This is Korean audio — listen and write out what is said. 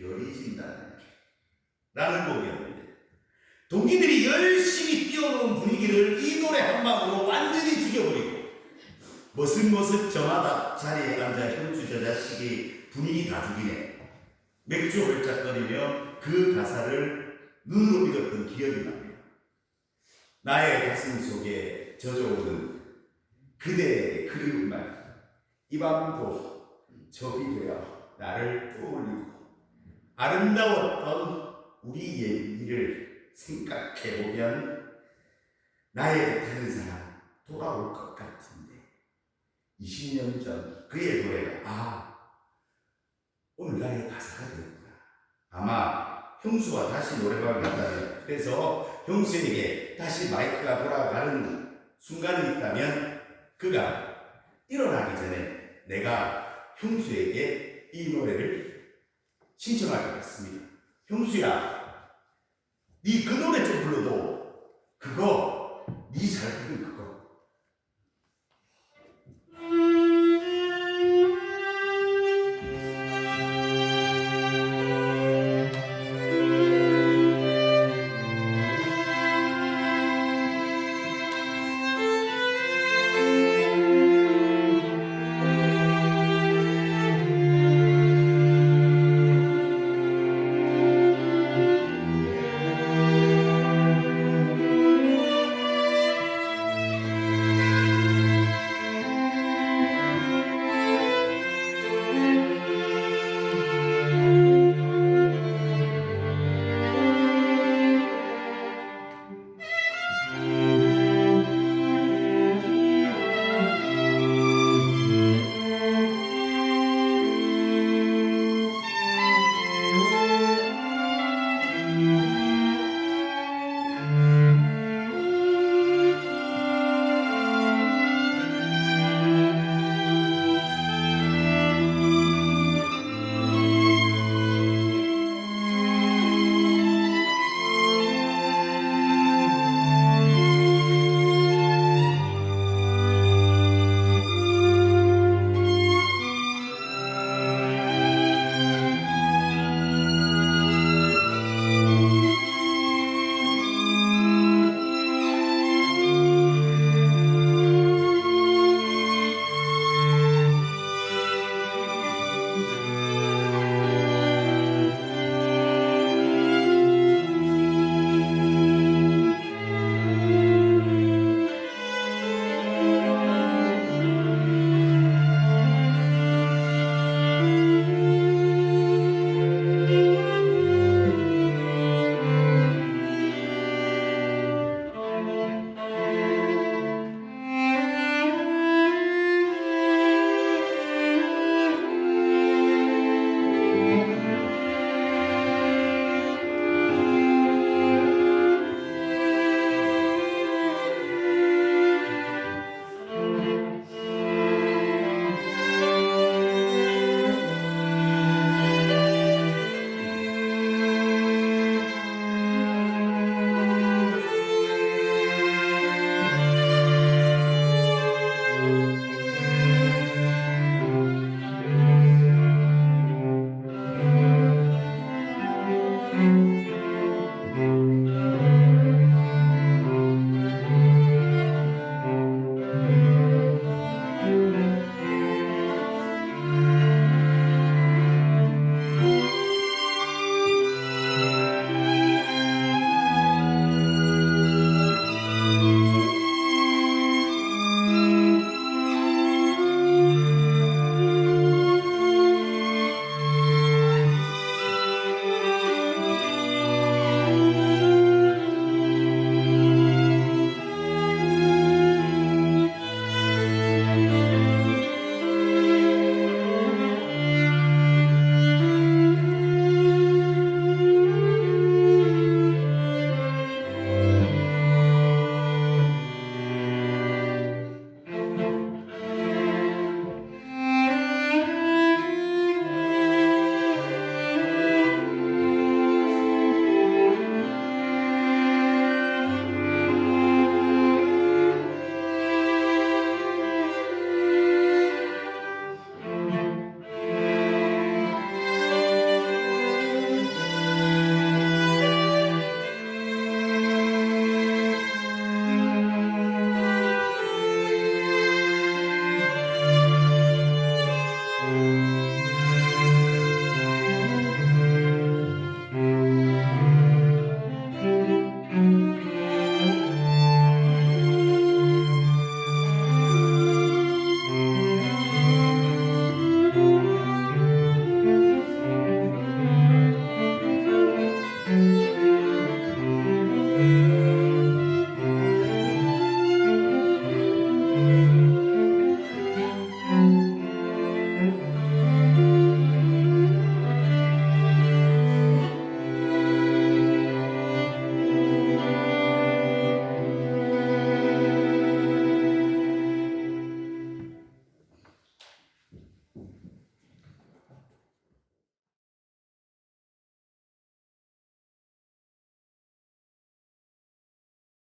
별이 진다는 라는 곡이었는데 동기들이 열심히 띄워놓은 분위기를 이 노래 한 방으로 완전히 죽여버리고 머쓱머쓱 저마다 자리에 앉아 형수 저 자식이 분위기 다 죽이네. 맥주 홀짝거리며 그 가사를 눈으로 읽었던 기억이 납니다. 나의 가슴 속에 젖어오는 그대의 그리운 말 이 밤도 적이 되어 나를 떠올리고 아름다웠던 우리의 일을 생각해보면 나의 다른 사람 돌아올 것 같은데 20년 전 그의 노래가 오늘 나의 가사가 되었구나. 아마 형수와 다시 노래방을 간다면 그래서 형수에게 다시 마이크가 돌아가는 순간이 있다면 그가 일어나기 전에 내가 형수에게 이 노래를 신청할 것 같습니다. 형수야, 네 그 노래 좀 불러도 그거 네 잘 부른 그거